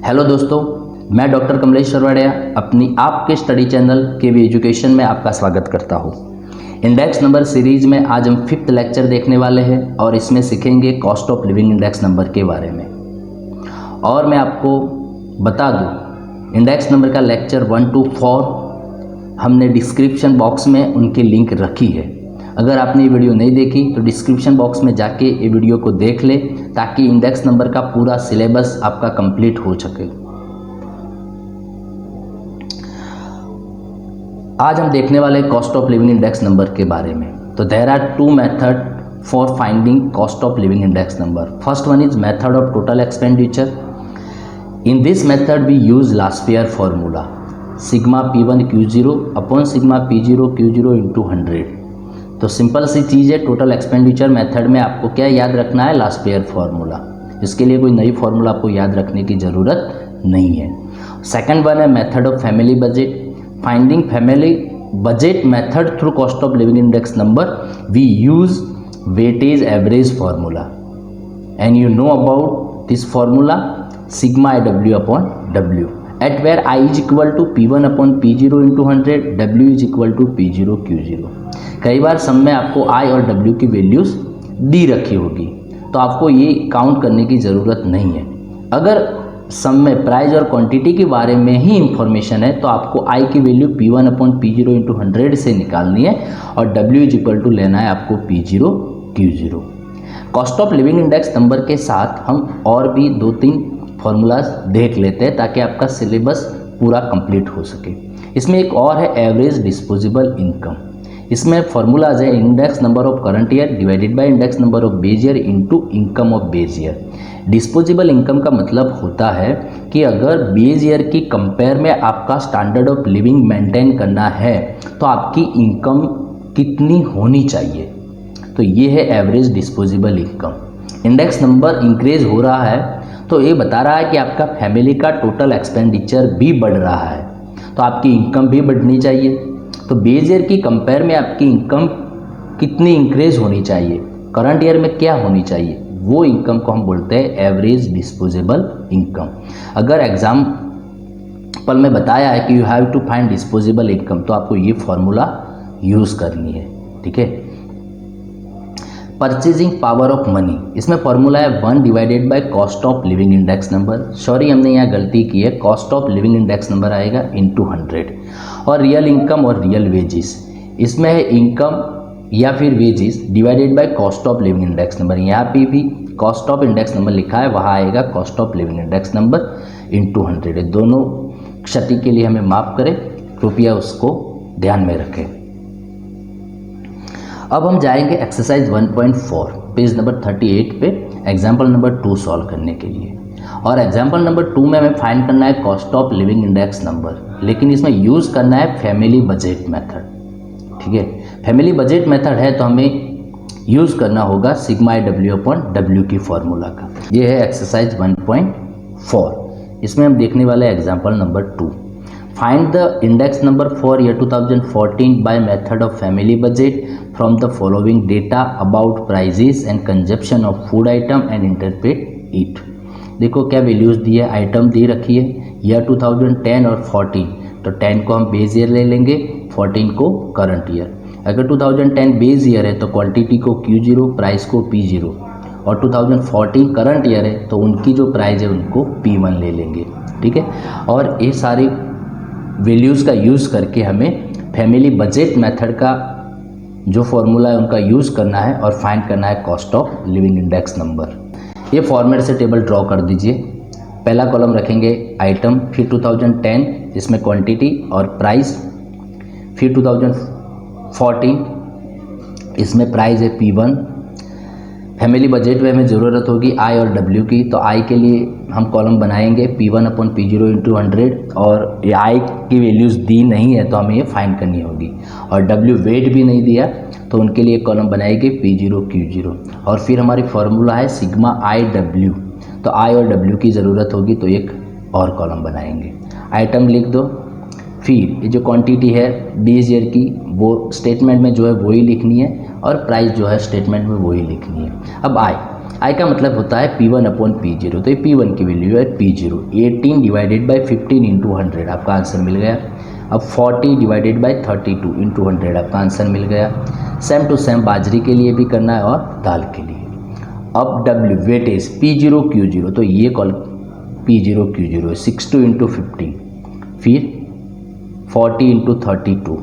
Hello दोस्तों, मैं doctor Kamlesh सरवाड़िया अपनी आपके स्टडी चैनल केवी एजुकेशन में आपका स्वागत करता हूँ। इंडेक्स नंबर सीरीज में आज हम 5th लेक्चर देखने वाले हैं और इसमें सीखेंगे cost of living index number के बारे में। और मैं आपको बता दूँ, इंडेक्स नंबर का लेक्चर 1 to 4 हमने डिस्क्रिप्शन बॉक्स में उनकी लिंक रखी है। अगर आपने ये वीडियो नहीं देखी तो डिस्क्रिप्शन बॉक्स में जाके ये वीडियो को देख ले, ताकि इंडेक्स नंबर का पूरा सिलेबस आपका कंप्लीट हो सके। आज हम देखने वाले cost of living index number के बारे में। तो there are 2 method for finding cost of living index number. First one is method of total expenditure. In this method we use Laspeyres formula sigma P1 Q0 upon sigma P0 Q0 into 100। तो simple सी चीज़ है, total expenditure method में आपको क्या याद रखना है? लास्पियर formula. इसके लिए कोई नई फॉर्मूला आपको याद रखने की ज़रूरत नहीं है। सेकंड वन है method of family budget. Finding family budget method through cost of living index number we use weightage average formula and you know about this formula sigma IW upon W at where I is equal to P1 upon P0 into 100, W is equal to P0 Q0। कई बार सम में आपको I और W की values दी रखी होगी, तो आपको ये काउंट करने की ज़रूरत नहीं है। अगर सम में प्राइस और क्वांटिटी के बारे में ही इंफॉर्मेशन है तो आपको I की value P1 upon P0 into 100 से निकालनी है और W इज इक्वल टू लेना है आपको P0 Q0। Cost of living index number के साथ हम और भी 2-3 फॉर्मूलाज देख लेते हैं ताकि आपका सिलेबस पूरा कंप्लीट हो सके। इसमें एक और है एवरेज डिस्पोजेबल इनकम। इसमें फॉर्मूलाज है index number of current year divided by index number of base year into income of base year. Disposable income का मतलब होता है कि अगर बेस ईयर की कंपेयर में आपका स्टैंडर्ड ऑफ लिविंग मेंटेन करना है तो आपकी इनकम कितनी होनी चाहिए, तो ये है average disposable income. Index number increase हो रहा है तो ये बता रहा है कि आपका फैमिली का टोटल एक्सपेंडिचर भी बढ़ रहा है, तो आपकी इनकम भी बढ़नी चाहिए। तो बेस ईयर की कंपेयर में आपकी इनकम कितनी इंक्रीज होनी चाहिए, करंट ईयर में क्या होनी चाहिए, वो इनकम को हम बोलते हैं एवरेज डिस्पोजेबल इनकम। अगर एग्जाम्पल में बताया है कि you have to find disposable income, तो आपको ये फॉर्मूला यूज़ करनी है, ठीक है। परचेजिंग पावर ऑफ मनी, इसमें फॉर्मूला है 1 divided by cost of living index number. Sorry, हमने यहाँ गलती की है, cost of living index number आएगा इंटू 100। और रियल इनकम और रियल वेजिस, इसमें है इनकम या फिर wages divided by cost of living index number. यहाँ पे भी कॉस्ट ऑफ इंडेक्स नंबर लिखा है, वहाँ आएगा cost of living index number into 100। दोनों क्षति के लिए हमें माफ़ करें, कृपया उसको ध्यान में रखें। अब हम जाएंगे एक्सरसाइज 1.4 पेज नंबर 38 पे एग्जाम्पल नंबर 2 सॉल्व करने के लिए। और एग्जाम्पल नंबर 2 में हमें फाइंड करना है cost of living index number, लेकिन इसमें यूज़ करना है फैमिली बजट मेथड, ठीक है। फैमिली बजट मेथड है तो हमें यूज़ करना होगा सिग्मा IW अपॉन W की फॉर्मूला का। ये है एक्सरसाइज 1.4। इसमें हम देखने वाले हैं example number 2। Find the index number for year 2014 by method of family budget from the following data about prices and consumption of food item and interpret it। देखो क्या वैल्यूज़ दी है, आइटम दी रखी है ईयर 2010 और 14। तो 10 को हम बेस ईयर ले लेंगे, 14 को करंट ईयर। अगर 2010 बेस ईयर है तो क्वांटिटी को Q0, प्राइस को P0, और 2014 करंट ईयर है तो उनकी जो प्राइस है उनको P1 ले लेंगे, ठीक है। और ये सारी वैल्यूज़ का यूज़ करके हमें फैमिली बजट मेथड का जो फॉर्मूला है उनका यूज़ करना है और फाइंड करना है cost of living index number. ये फॉर्मेट से टेबल ड्रॉ कर दीजिए। पहला कॉलम रखेंगे आइटम, फिर 2010 जिसमें क्वांटिटी और प्राइस, फिर 2014 इसमें प्राइस है P1। फैमिली बजट में हमें ज़रूरत होगी I और W की, तो I के लिए हम कॉलम बनाएंगे P1 अपॉन P0 इंटू 100, और ये I की वैल्यूज़ दी नहीं है तो हमें ये फाइंड करनी होगी। और W वेट भी नहीं दिया तो उनके लिए कॉलम बनाएंगे P0 Q0। और फिर हमारी फार्मूला है सिग्मा IW, तो I और W की ज़रूरत होगी तो एक और कॉलम बनाएंगे। आइटम लिख दो, फिर ये जो क्वांटिटी है बेस ईयर की वो स्टेटमेंट में जो है वही लिखनी है, और प्राइस जो है स्टेटमेंट में वही लिखनी है। अब आई का मतलब होता है P1 अपॉन P0, तो ये P1 की वैल्यू है P0, 18 डिवाइडेड बाई 15 इंटू 100 आपका आंसर मिल गया। अब 40 डिवाइडेड बाई 32 इंटू 100 आपका आंसर मिल गया। सेम टू सेम बाजरी के लिए भी करना है और दाल के लिए। अब W वेटेज P0 Q0, तो ये कॉल P0 Q0 है 62 इंटू 15, फिर 40 इंटू 32,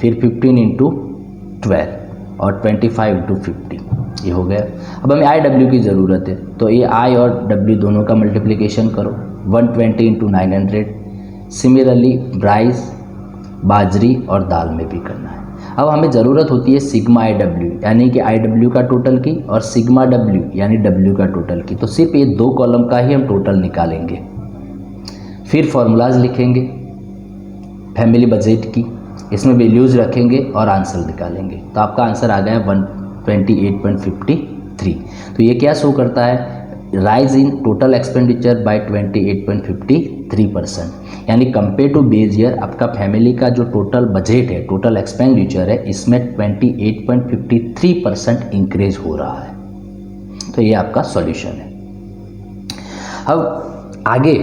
फिर 15 इंटू 12 और 25 इंटू 50, ये हो गया। अब हमें IW की ज़रूरत है, तो ये I और W दोनों का मल्टीप्लिकेशन करो, 120 इंटू 900। सिमिलरली राइस, बाजरी और दाल में भी करना है। अब हमें ज़रूरत होती है सिग्मा IW यानी कि IW का टोटल की और सिग्मा W यानी W का टोटल की, तो सिर्फ ये दो कॉलम का ही हम टोटल निकालेंगे। फिर फॉर्मूलाज लिखेंगे फैमिली बजट की, इसमें वैल्यूज़ रखेंगे और आंसर निकालेंगे। तो आपका आंसर आ गया 128.53। तो ये क्या शो करता है, rise in total expenditure bye 28.53%, यानी कंपेयर टू बेस ईयर आपका फैमिली का जो टोटल बजट है, टोटल एक्सपेंडिचर है, इसमें 28.53% इंक्रीज हो रहा है। तो ये आपका सॉल्यूशन है। अब आगे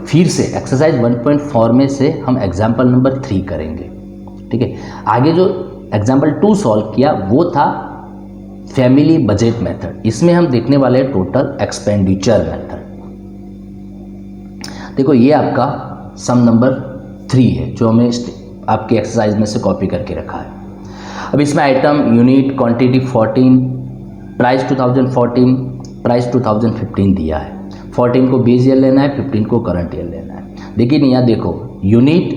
फिर से एक्सरसाइज 1.4 में से हम एग्जाम्पल नंबर 3 करेंगे, ठीक है। आगे जो एग्जाम्पल 2 सॉल्व किया वो था फैमिली बजट मेथड, इसमें हम देखने वाले हैं टोटल एक्सपेंडिचर मेथड। देखो ये आपका सम नंबर 3 है जो हमें आपकी एक्सरसाइज में से कॉपी करके रखा है। अब इसमें item, unit, quantity 14, price 2014, price 2015 दिया है। 14 को बेस ईयर लेना है, 15 को करंट ईयर लेना है। लेकिन यहाँ देखो यूनिट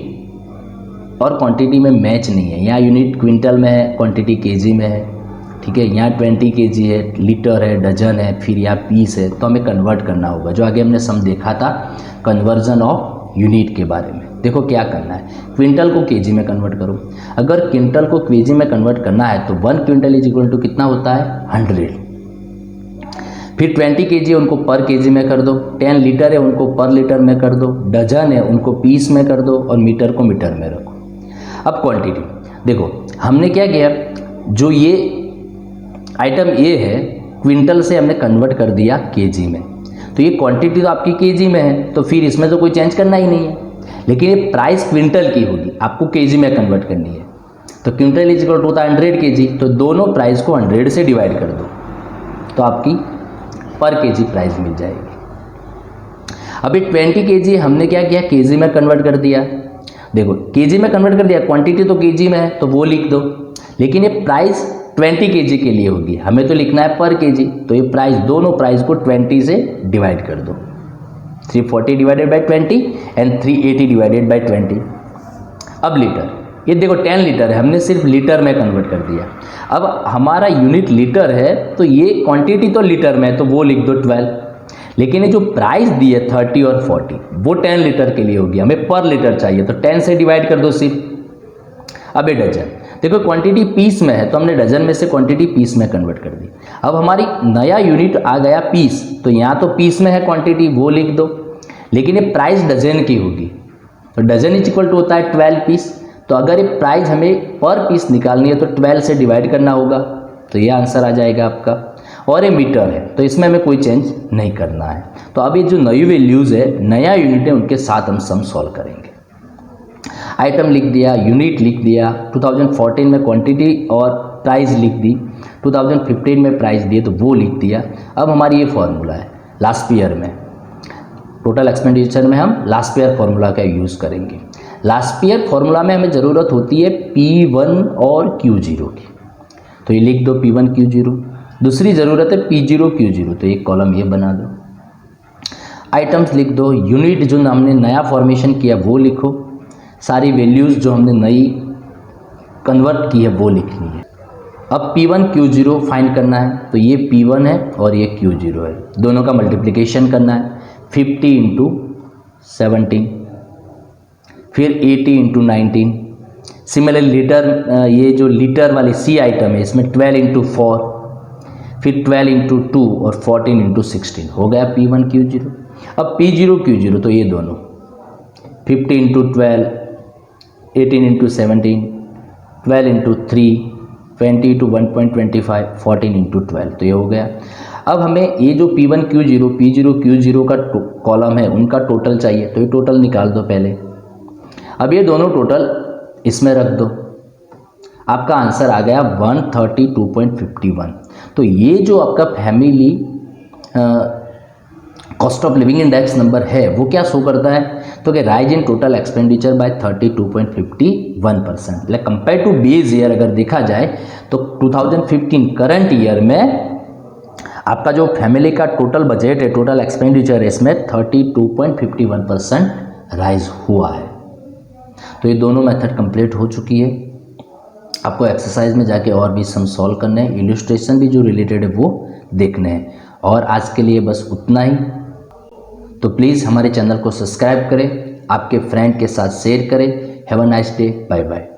और क्वांटिटी में मैच नहीं है, यहाँ यूनिट क्विंटल में है, क्वांटिटी केजी में है, ठीक है। यहाँ 20 kg है, लीटर है, डजन है, फिर यहाँ पीस है, तो हमें कन्वर्ट करना होगा। जो आगे हमने सम देखा था कन्वर्जन ऑफ यूनिट के बारे में, देखो क्या करना है, क्विंटल को केजी में कन्वर्ट करो। अगर क्विंटल को केजी में कन्वर्ट करना है तो 1 क्विंटल इज इक्वल टू कितना होता है 100। फिर 20 kg है उनको पर केजी में कर दो, 10 लीटर है उनको पर लीटर में कर दो, डजन है उनको पीस में कर दो और मीटर को मीटर में रखो। अब क्वांटिटी देखो हमने क्या किया, जो ये आइटम ए है क्विंटल से हमने कन्वर्ट कर दिया केजी में, तो ये क्वांटिटी तो आपकी केजी में है, तो फिर इसमें तो कोई चेंज करना ही नहीं है। लेकिन ये प्राइस क्विंटल की होगी, आपको केजी में कन्वर्ट करनी है, तो क्विंटल इज इक्वल टू होता है 100 kg, तो दोनों प्राइस को 100 से डिवाइड कर दो तो आपकी पर केजी प्राइस मिल जाएगी। अभी 20 kg हमने क्या किया, केजी में कन्वर्ट कर दिया। देखो केजी में कन्वर्ट कर दिया, क्वांटिटी तो केजी में है तो वो लिख दो, लेकिन ये प्राइस 20 kg के लिए होगी, हमें तो लिखना है पर केजी, तो ये प्राइस दोनों प्राइस को 20 से डिवाइड कर दो, 340 divided by 20 and 380 divided by 20। अब लीटर, ये देखो 10 लीटर है, हमने सिर्फ लीटर में कन्वर्ट कर दिया। अब हमारा यूनिट लीटर है, तो ये क्वांटिटी तो लीटर में है तो वो लिख दो 12, लेकिन ये जो प्राइस दी है 30 और 40 वो 10 लीटर के लिए होगी, हमें पर लीटर चाहिए तो 10 से डिवाइड कर दो सिर्फ। अब ये डजन, देखो क्वांटिटी पीस में है तो हमने डजन में से क्वांटिटी पीस में कन्वर्ट कर दी। अब हमारी नया यूनिट आ गया पीस, तो यहाँ तो पीस में है क्वांटिटी वो लिख दो, लेकिन ये प्राइस डजन की होगी, तो डजन इज इक्वल टू होता है 12 पीस। तो अगर ये प्राइस हमें पर पीस निकालनी है तो 12 से डिवाइड करना होगा, तो ये आंसर आ जाएगा आपका। और ये मीटर है तो इसमें हमें कोई चेंज नहीं करना है। तो अब ये जो नई वैल्यूज़ है, नया यूनिट है, उनके साथ हम सम सॉल्व करेंगे। आइटम लिख दिया, यूनिट लिख दिया, 2014 में क्वांटिटी और प्राइस लिख दी, 2015 में प्राइस दिए तो वो लिख दिया। अब हमारी ये फॉर्मूला है लास्ट ईयर में, टोटल एक्सपेंडिचर में हम लास्ट ईयर फॉर्मूला का यूज़ करेंगे। लास्ट ईयर फॉर्मूला में हमें ज़रूरत होती है P1 और Q0 की, तो ये लिख दो P1 Q0। दूसरी ज़रूरत है P0 Q0, तो एक कॉलम ये बना दो। आइटम्स लिख दो, यूनिट जो हमने नया फॉर्मेशन किया वो लिखो, सारी वैल्यूज़ जो हमने नई कन्वर्ट की है वो लिखनी है। अब P1 Q0 फाइंड करना है, तो ये P1 है और ये Q0 है, दोनों का मल्टीप्लिकेशन करना है, 50 इंटू 17, फिर 80 इंटू 19। सिमिलरली लीटर, ये जो लीटर वाली C आइटम है इसमें 12 इंटू 4, फिर 12 इंटू 2 और 14 इंटू 16 हो गया P1 Q0। अब P0 Q0 तो ये दोनों 50 into 12, 18 into 17, 12 into 3, 20 into 1.25, 14 into 12, तो ये हो गया। अब हमें ये जो P1Q0 P0Q0 का कॉलम है उनका टोटल चाहिए, तो ये टोटल निकाल दो पहले। अब ये दोनों टोटल इसमें रख दो, आपका आंसर आ गया 132.51। तो ये जो आपका family cost of living index number है वो क्या शो करता है, तो कि rise in total expenditure by 32.51%। Like compare to base year अगर देखा जाए तो 2015 करंट ईयर में आपका जो फैमिली का टोटल बजट है, टोटल एक्सपेंडिचर है, इसमें 32.51% राइज हुआ है। तो ये दोनों मेथड कंप्लीट हो चुकी है। आपको एक्सरसाइज में जाके और भी सम सॉल्व करने हैं, इलस्ट्रेशन भी जो रिलेटेड है वो देखने हैं। और आज के लिए बस उतना ही। तो प्लीज़ हमारे चैनल को सब्सक्राइब करें, आपके फ्रेंड के साथ शेयर करें। Have a nice day, bye bye.